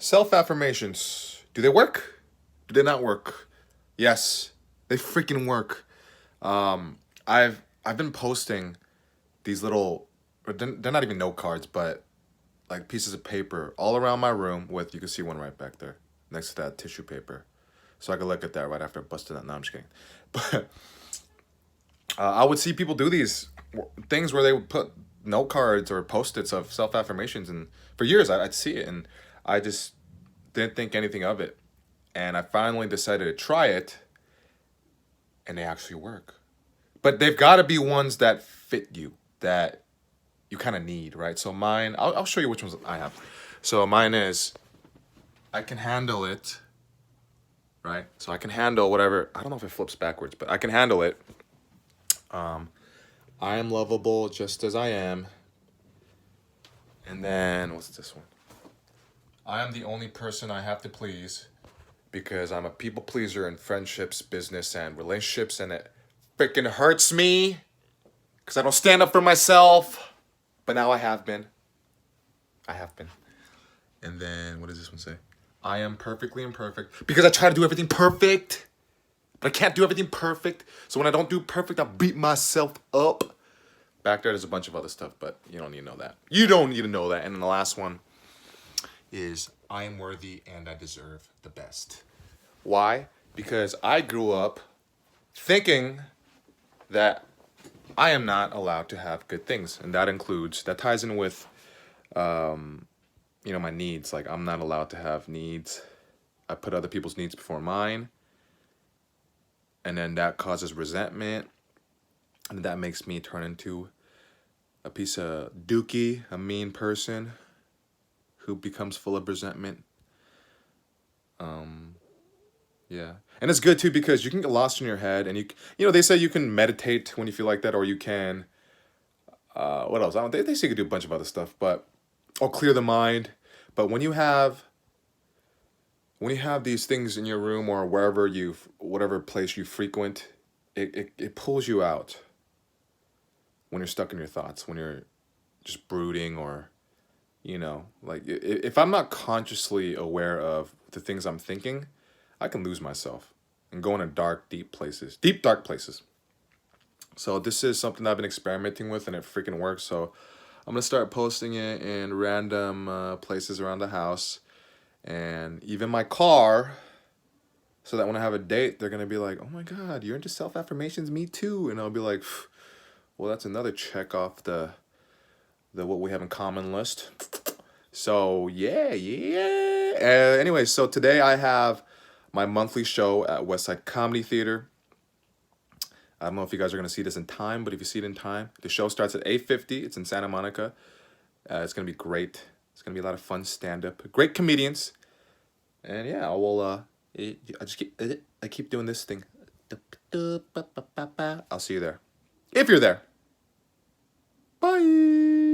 Self-affirmations. Do they work? Do they not work? Yes, they freaking work. I've been posting these little, or they're not even note cards, but like pieces of paper all around my room with, you can see one right back there next to that tissue paper. So I could look at that right after I busted that. No, I'm just kidding. But I would see people do these things where they would put note cards or post-its of self-affirmations, and for years I'd see it and I just didn't think anything of it. And I finally decided to try it, and they actually work. But they've got to be ones that fit you, that you kind of need, right? So mine, I'll show you which ones I have. So mine is, I can handle it, right? So I can handle whatever. I don't know if it flips backwards, but I can handle it. I am lovable just as I am. And then, what's this one? I am the only person I have to please because I'm a people pleaser in friendships, business, and relationships, and it freaking hurts me because I don't stand up for myself. But now I have been. I have been. And then, what does this one say? I am perfectly imperfect because I try to do everything perfect, but I can't do everything perfect. So when I don't do perfect, I beat myself up. Back there's a bunch of other stuff, but you don't need to know that. You don't need to know that. And then the last one is I am worthy and I deserve the best. Why? Because I grew up thinking that I am not allowed to have good things. And that ties in with, my needs. Like, I'm not allowed to have needs. I put other people's needs before mine. And then that causes resentment. And that makes me turn into a piece of dookie, a mean person who becomes full of resentment. Yeah. And it's good too because you can get lost in your head, and they say you can meditate when you feel like that, or you can, what else? I don't, they say you can do a bunch of other stuff, or clear the mind. But when you have these things in your room or whatever place you frequent, it pulls you out when you're stuck in your thoughts, when you're just brooding, or, like if I'm not consciously aware of the things I'm thinking, I can lose myself and go into deep, dark places. So this is something I've been experimenting with, and it freaking works. So I'm going to start posting it in random places around the house and even my car, so that when I have a date, they're going to be like, oh my God, you're into self-affirmations? Me too. And I'll be like, well, that's another check off the what we have in common list. So yeah. Anyway, so today I have my monthly show at Westside Comedy Theater. I don't know if you guys are going to see this in time, but if you see it in time, the show starts at 8:50. It's in Santa Monica. It's going to be great. It's going to be a lot of fun stand-up. Great comedians. And yeah, I keep doing this thing. I'll see you there. If you're there. Bye.